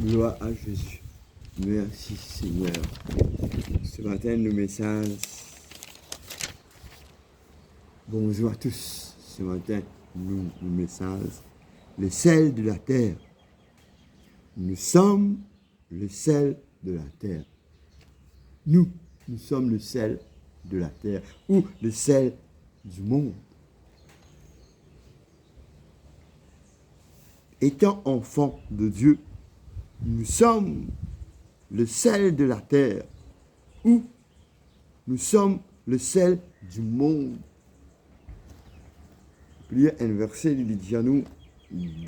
Gloire à Jésus. Merci Seigneur. Ce matin, le message. Bonjour à tous. Ce matin, le message. Le sel de la terre. Nous sommes le sel de la terre. Nous sommes le sel de la terre ou le sel du monde. Étant enfants de Dieu, nous sommes le sel de la terre ou nous sommes le sel du monde. Il y a un verset qui dit à nous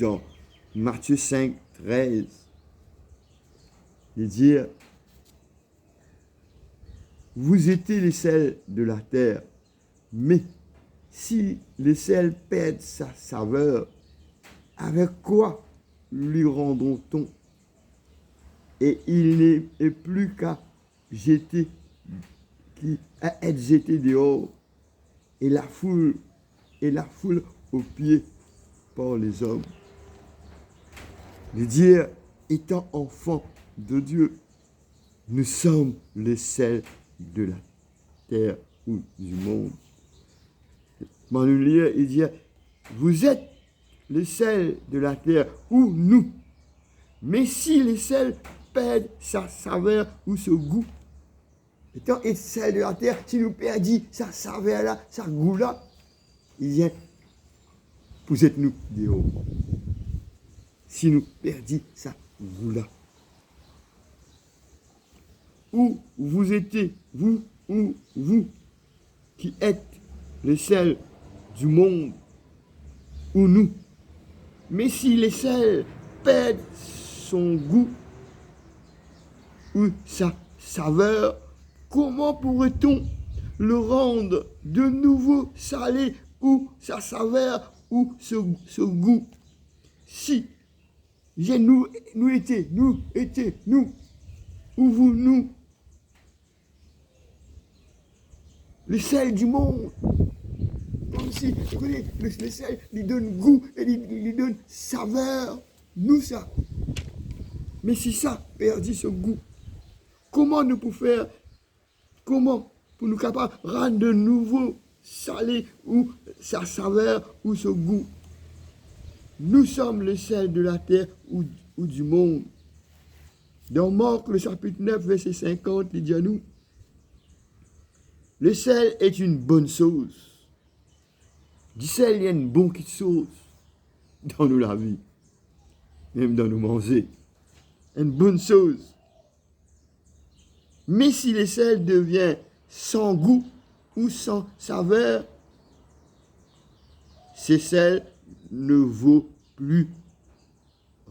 dans Matthieu 5, 13. Il dit « Vous étiez les sels de la terre, mais si le sel perd sa saveur, avec quoi lui rendons-on? Et il n'est plus qu'à être jeté dehors, et la foule aux pieds par les hommes. » De dire, étant enfants de Dieu, nous sommes le sel de la terre ou du monde. Dans le livre, il dit, vous êtes le sel de la terre ou nous. Mais si le sel perd sa saveur ou ce goût, étant le sel de la terre, si nous perdons sa saveur là, sa goût là, il dit, vous êtes nous dehors. Si nous perdons sa goût là. Ou vous étiez, vous qui êtes le sel du monde, ou nous. Mais si le sel perd son goût ou sa saveur, comment pourrait-on le rendre de nouveau salé ou sa saveur ou ce goût? Si nous étions, ou vous, nous, le sel du monde. Comme si, vous voyez, le sel lui donne goût et lui donne saveur. Nous, ça. Mais si ça perdit ce goût, comment nous pouvons faire, comment pour nous capables de rendre de nouveau salé ou sa saveur ou ce goût? Nous sommes le sel de la terre ou du monde. Dans Marc, le chapitre 9, verset 50, il dit à nous, le sel est une bonne chose. Du sel, il y a une bonne chose dans nous la vie, même dans nous manger. Une bonne chose. Mais si le sel devient sans goût ou sans saveur, ce sel ne vaut plus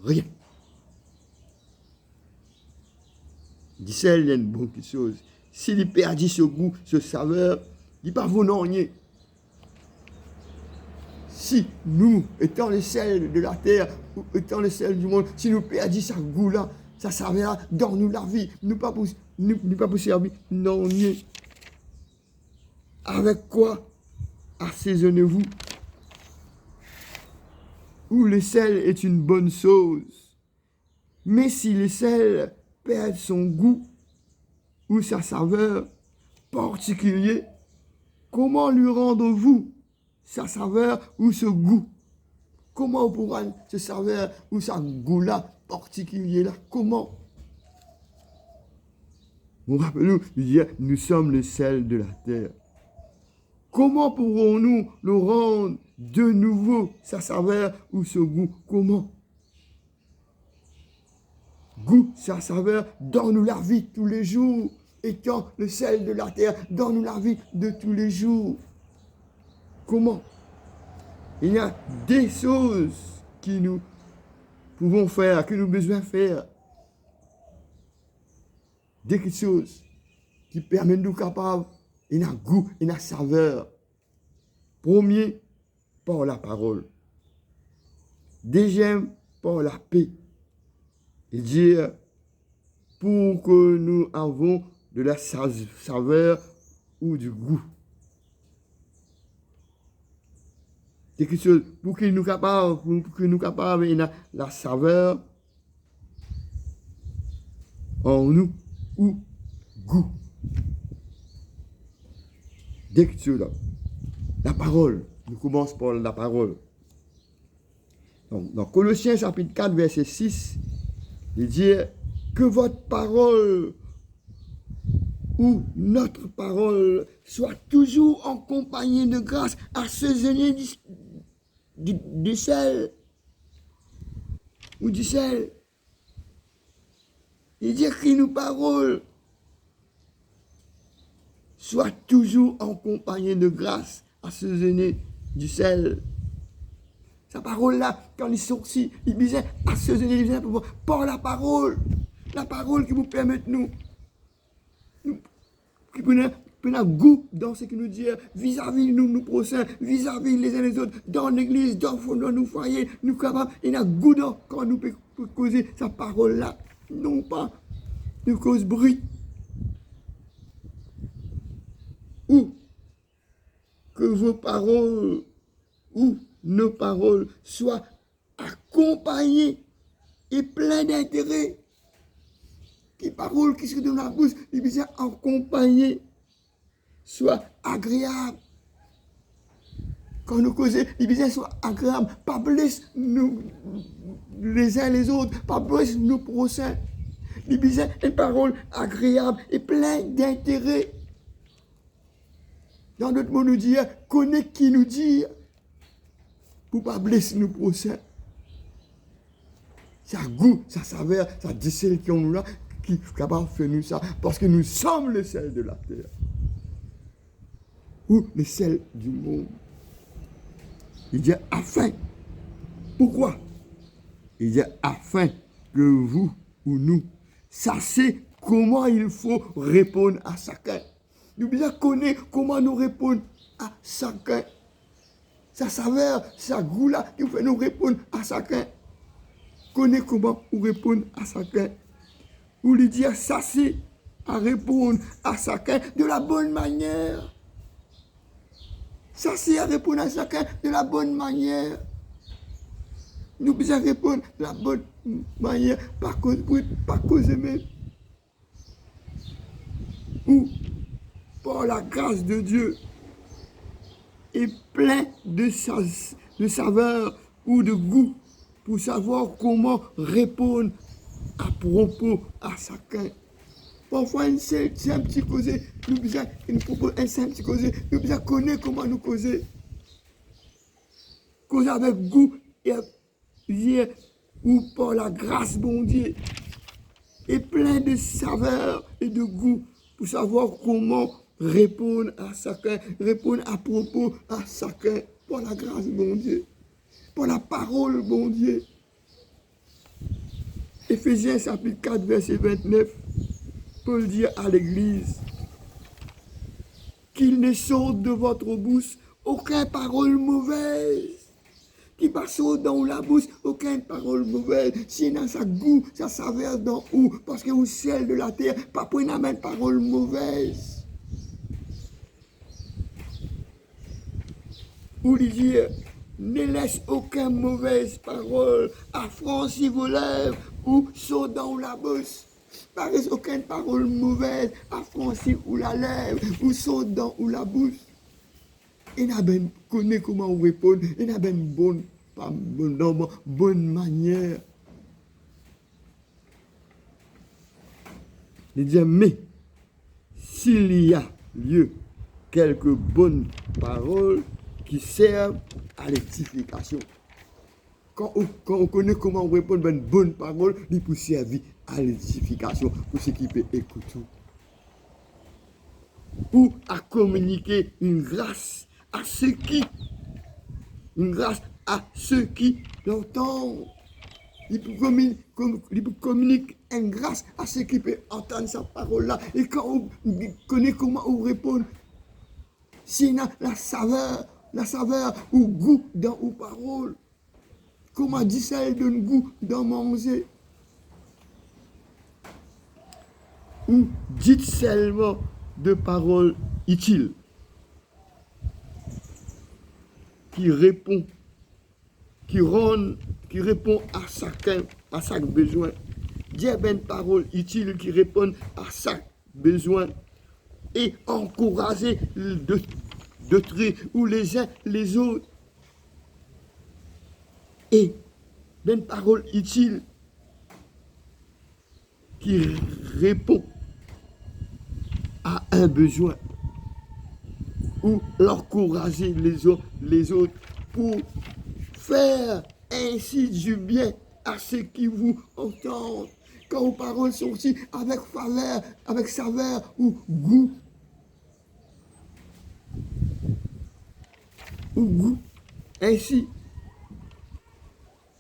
rien. Du sel, il y a une bonne chose. S'il perdit ce goût, ce saveur, il n'est pas volontiers. Si nous, étant le sel de la terre, ou étant le sel du monde, si nous perdons ce goût-là, ça saveur dans nous la vie, nous pas pour servir, non, ni. Avec quoi assaisonnez-vous? Ou le sel est une bonne chose. Mais si le sel perd son goût ou sa saveur particulier, comment lui rendez-vous sa saveur ou ce goût? Comment on pourra se saveur ou ce goût-là particulier-là? Comment? Vous rappelez-nous, nous sommes le sel de la terre. Comment pourrons-nous le rendre de nouveau sa saveur ou ce goût? Comment? Goût, sa saveur, donne-nous la vie tous les jours. Étant le sel de la terre, donne-nous la vie de tous les jours. Comment? Il y a des choses que nous pouvons faire, que nous avons besoin de faire. Des choses qui permettent de nous capables, il y a goût, il y a saveur. Premier, par la parole. Deuxième, par la paix. Il dit, pour que nous avons de la saveur ou du goût. Quelque chose pour que nous capables, il y a la saveur en nous ou goût. Dès que tu es là, la parole, nous commençons par la parole. Donc, dans Colossiens chapitre 4, verset 6, il dit que votre parole ou notre parole soit toujours en compagnie de grâce à assaisonnée du sel ou du sel. Il dit que nos paroles soient toujours en compagnie de grâce assaisonnée du sel. Sa parole-là, quand il sortit, il disait assaisonner par la parole qui vous permet de nous qui peut un goût dans ce qu'il nous dit vis-à-vis de nous prochains, vis-à-vis les uns les autres, dans l'église, dans nos foyers, nous capables, il y a un goût dans quand nous peut causer sa parole-là, non pas de cause bruit. Ou que vos paroles ou nos paroles soient accompagnées et pleines d'intérêt. Les paroles qui sont dans la bouche, les bien accompagnées, soient agréables. Quand nous causons, les bien soient agréables, pas blesse nous les uns les autres, pas blesse nos prochains. Les bien une parole agréable et pleine d'intérêt. Dans notre mot, nous dit, connaît qui nous dit, pour pas blesser nos prochains. Ça goût, ça saveur, ça dit celle qui ont nous là, qui est capable de faire nous ça, parce que nous sommes le sel de la terre. Ou le sel du monde. Il dit afin. Pourquoi? Il dit afin que vous ou nous sachiez comment il faut répondre à chacun. Nous devons connaître comment nous répondre à chacun. Sa saveur, sa goût là, qui fait nous répondre à chacun. Connaître comment nous répondre à chacun. Ou lui dire sachez à répondre à chacun de la bonne manière. Sachez à répondre à chacun de la bonne manière. Nous devons répondre de la bonne manière, par cause brute, par cause même. Ou par la grâce de Dieu est plein de saveur ou de goût pour savoir comment répondre à propos à chacun. Parfois, c'est un petit causé, nous besoin un simple petit causé, nous besoin connaître comment nous causer. Causer avec goût et bien ou par la grâce bon Dieu est plein de saveur et de goût pour savoir comment répondre à chacun, répondre à propos à chacun par la grâce bon Dieu, par la parole bon Dieu. Éphésiens chapitre 4 verset 29, Paul dit à l'église qu'il ne sorte de votre bouche aucune parole mauvaise. Qui passe dans la bouche, aucune parole mauvaise. Sinon, ça goût, ça saveur dans où? Parce que au ciel de la terre, pas pour une même parole mauvaise. Ou dire, ne laisse aucune mauvaise parole affranchir vos lèvres ou saut dans la bouche. Pas aucune parole mauvaise affranchir ou la lèvre ou saut dans ou la bouche. Il n'a ben connaît comment on répond, il n'a ben bonne manière. Il dit, mais s'il y a lieu quelques bonnes paroles qui servent à l'édification. Quand on connaît comment on répond à une bonne parole, il peut servir à l'édification pour ceux qui peuvent écouter. Ou à communiquer une grâce à ceux qui l'entendent. Il peut communiquer une grâce à ceux qui peuvent entendre sa parole-là. Et quand on connaît comment on répond, sinon la saveur ou goût dans aux paroles. Comment dit ça, elle donne goût dans manger. Ou dites seulement de paroles utiles qui répond à chacun, à chaque besoin. dire une parole utile qui répond à ça besoin et encourager d'autres ou les uns les autres. Et une parole utile qui répond à un besoin ou l'encourager les autres pour faire ainsi du bien à ceux qui vous entendent. Quand vos paroles sont aussi avec faveur, avec saveur ou goût. Ou goût. Ainsi,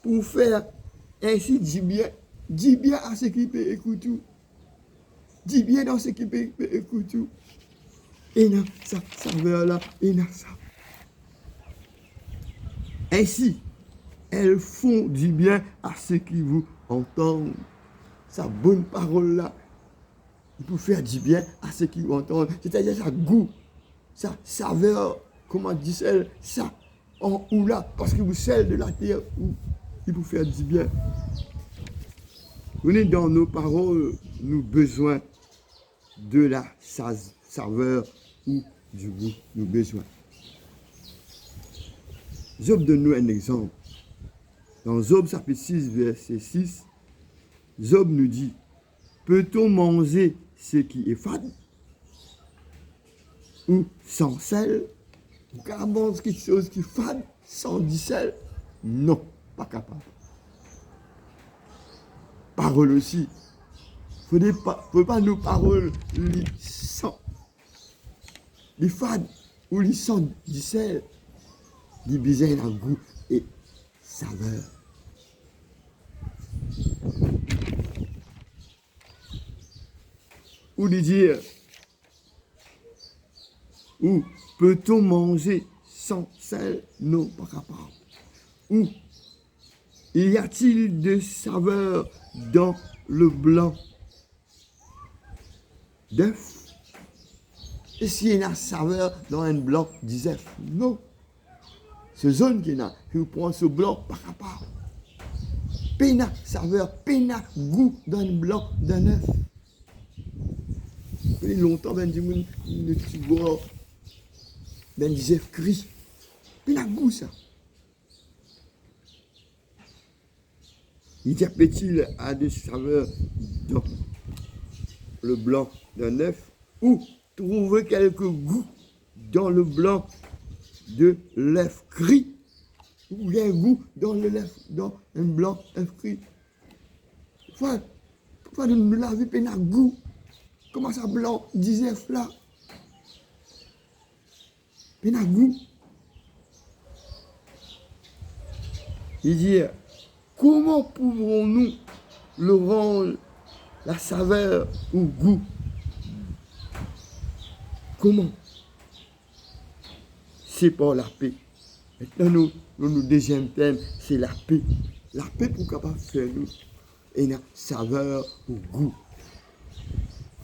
pour faire ainsi du bien. Dis bien à ceux qui peuvent écouter. Dis bien dans ce qui peut écouter. Et dans sa saveur là, et dans ça. Ainsi, elles font du bien à ceux qui vous entendent. Sa bonne parole là, il peut faire du bien à ceux qui vous entendent. C'est-à-dire sa goût, sa saveur, comment dit-elle, ça, en ou là, parce que vous celle de la terre, où il peut faire du bien. Vous êtes dans nos paroles, nous avons besoin de la saveur ou du goût, nous avons besoin. Job donne-nous un exemple. Dans Job chapitre 6, verset 6, Job nous dit, peut-on manger ce qui est fade ou sans sel? Ou qu'à manger quelque chose qui est fade sans du sel? Non, pas capable. Parole aussi. Il ne faut pas nous paroles les sans, les fades ou les sans du sel. Les besoins d'un goût et saveur. Ou de dire, ou peut-on manger sans sel? Non, pas capable. Ou y a-t-il de saveur dans le blanc d'œuf? Est-ce qu'il y a une saveur dans un blanc d'œuf? Non. Ce zone qui n'a, qui prend ce blanc, pas capable. Péna saveur, péna goût dans un blanc d'un œuf. Et longtemps, ben, le petit bois, ben, des œufs cuits. Péna goût, ça. Il y a des saveurs dans le blanc d'un œuf ou trouver quelques goûts dans le blanc de l'œuf cuit ou il y a un goût dans dans un blanc œuf cuit. Faut nous laver peine à goût. Comment ça blanc disait là? Peine à goût. Il dit comment pouvons-nous le rendre la saveur ou goût? Comment? C'est par la paix. Maintenant, nous deuxième thème, c'est la paix. La paix pour capable faire nous une saveur ou goût.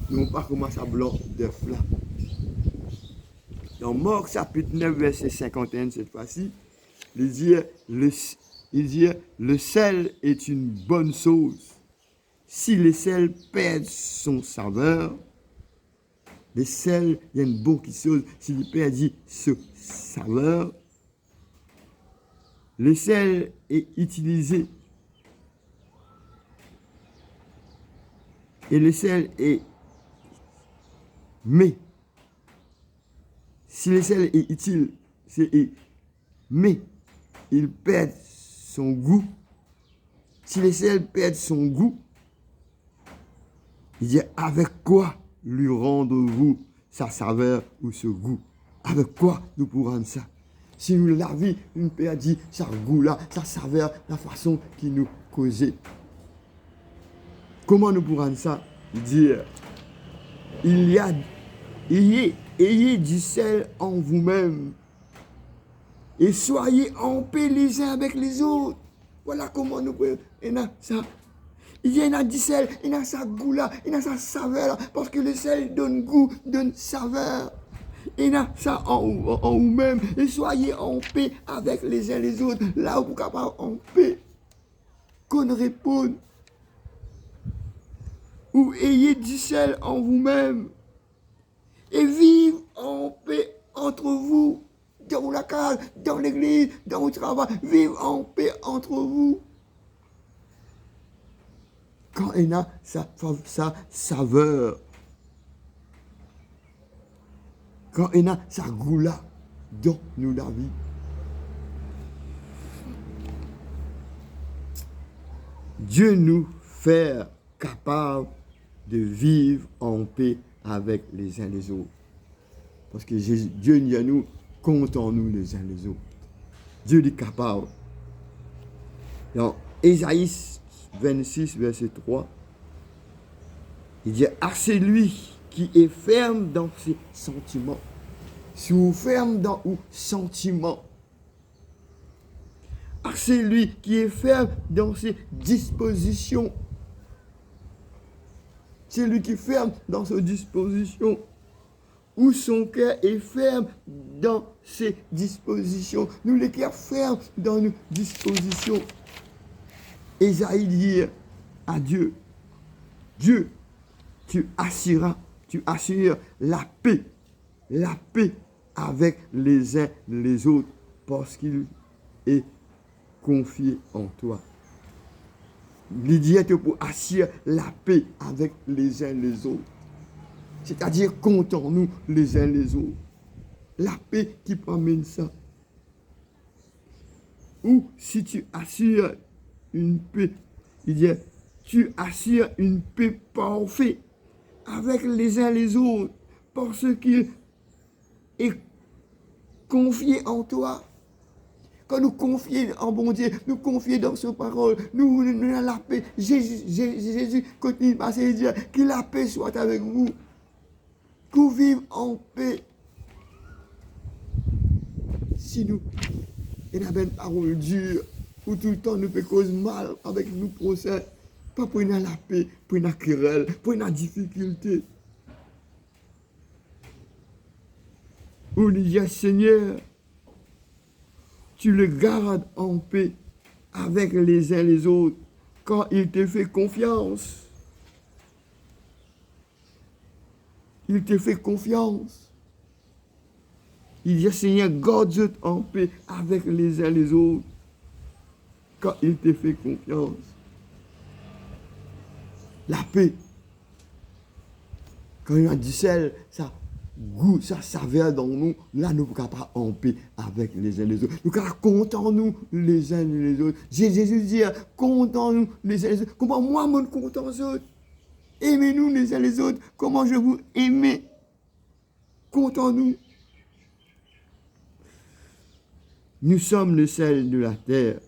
Non pas comment ça blanc d'œuf là. Dans Marc chapitre 9, verset 51, cette fois-ci, il dit le sel est une bonne chose. Si le sel perd son saveur, le sel, il y a une bonne chose. S'il perd ce saveur, le sel est utilisé. Et le sel est. Mais, si le sel est utile, mais il perd son goût. Si le sel perd son goût, il dit avec quoi lui rendre-vous sa saveur ou ce goût? Avec quoi nous pourrons rendre ça? Si nous la vie, nous perdit sa goût là, sa saveur, la façon qui nous causait. Comment nous pourrons rendre ça? Dire ayez du sel en vous-même et soyez en paix les uns avec les autres. Voilà comment nous pouvons. Et là, ça. Il y a du sel, il y a sa goût là, il y a sa saveur là, parce que le sel donne goût, donne saveur. Il y a ça en vous-même et soyez en paix avec les uns les autres. Là où vous êtes capable en paix. Qu'on réponde. ou ayez du sel en vous-même, et vive en paix entre vous, dans la case, dans l'église, dans le travail, vive en paix entre vous. Quand il a sa saveur, quand il a sa goula dans nous la vie. Dieu nous fait capables de vivre en paix avec les uns les autres. Parce que Dieu dit à nous, comptons-nous les uns les autres. Dieu est capable. Dans Ésaïe 26, verset 3, il dit, à celui qui est ferme dans ses sentiments. Si vous ferme dans vos sentiments, à celui qui est ferme dans ses dispositions. C'est lui qui est ferme dans ses dispositions. Où son cœur est ferme dans ses dispositions. Nous, les cœurs fermes dans nos dispositions. Ésaïe dit à Dieu, Dieu, tu assures la paix avec les uns les autres, parce qu'il est confié en toi. Il dit pour assurer la paix avec les uns les autres. C'est-à-dire, comptons-nous les uns les autres. La paix qui promène ça. Ou si tu assures une paix, il dit, tu assures une paix parfaite avec les uns les autres, parce qu'il est confié en toi. Quand nous confions en bon Dieu, nous confions dans sa parole, nous avons la paix. Jésus continue à se dire que la paix soit avec vous. Que vous vivez en paix. Si nous avons une parole dure, où tout le temps nous faisons cause mal avec nos procès, pas pour la paix, pour une querelle, pour une difficulté. Où nous disons, Seigneur, tu le gardes en paix avec les uns les autres quand il te fait confiance. Il te fait confiance. Il dit, Seigneur, garde en paix avec les uns les autres quand il te fait confiance. La paix. Quand il a du sel, ça goût, ça saveur dans nous, là nous ne sommes pas en paix avec les uns les autres. Nous sommes contents-nous les uns les autres. Jésus dit, contents-nous les uns les autres. Comment moi, je me content les autres? Aimez-nous les uns les autres. Comment je vous aime? Contents-nous. Nous sommes le sel de la terre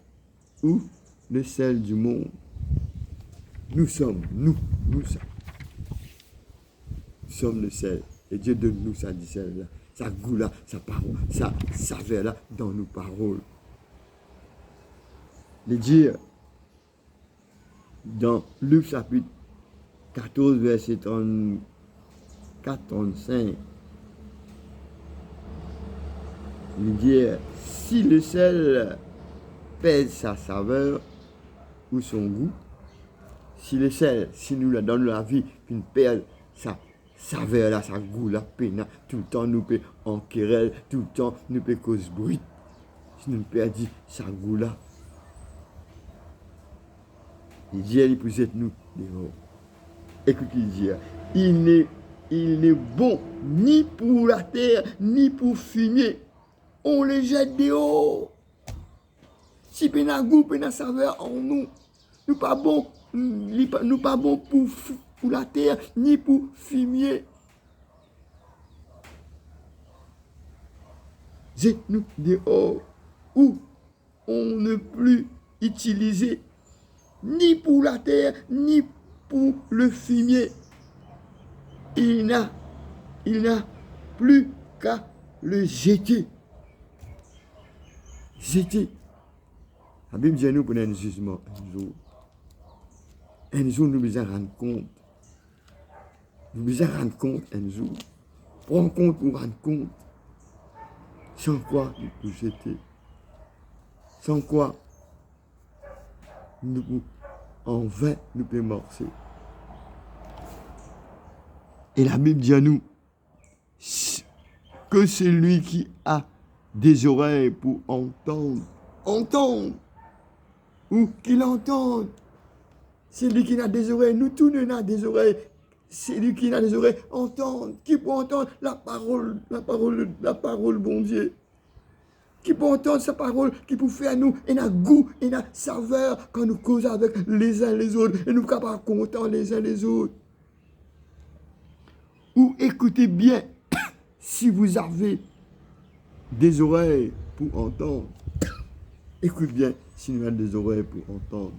ou le sel du monde. Nous sommes, nous sommes le sel. Et Dieu donne-nous sa sel-là, sa goût-là, sa parole, sa saveur-là dans nos paroles. Les dire dans Luc chapitre 14, verset 34-35, il dit, si le sel pèse sa saveur ou son goût, si le sel, si nous la donnons la vie, une perd sa saveur là, sa goût là, peine, tout le temps nous peut en querelle, tout le temps nous peut cause bruit. Si nous perdons sa goût là, il dit, il peut être nous dehors. Écoute, il dit, il n'est bon ni pour la terre, ni pour fumier. On les jette dehors. Si peine à goût, peine à saveur en nous, nous pas bon, nous pas bon pour la terre, ni pour fumier. Jette-nous dehors, où on ne plus utiliser ni pour la terre, ni pour le fumier. Il n'a plus qu'à le jeter. Jeter. La Bible dit nous pour un jugement un jour. Un jour, nous devons rendre compte. Nous devons rendre compte un jour. Prendre compte pour rendre compte. Sans quoi nous pouvons jeter. Sans quoi nous, en vain, nous pouvons morcer. Et la Bible dit à nous que celui qui a des oreilles pour entendre, ou qu'il entende. Celui qui a des oreilles, nous tous nous avons des oreilles. Celui qui a des oreilles, entendre. Qui peut entendre la parole, bon Dieu. Qui peut entendre sa parole, qui peut faire nous un goût, une saveur quand nous causons avec les uns les autres et nous sommes capables de contents les uns les autres. Ou écoutez bien, si vous avez des oreilles pour entendre, écoute bien, si nous avons des oreilles pour entendre.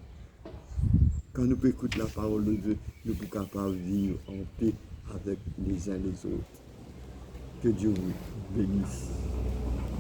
Quand nous pouvons écouter la parole de Dieu, nous sommes capables de vivre en paix avec les uns les autres. Que Dieu vous bénisse.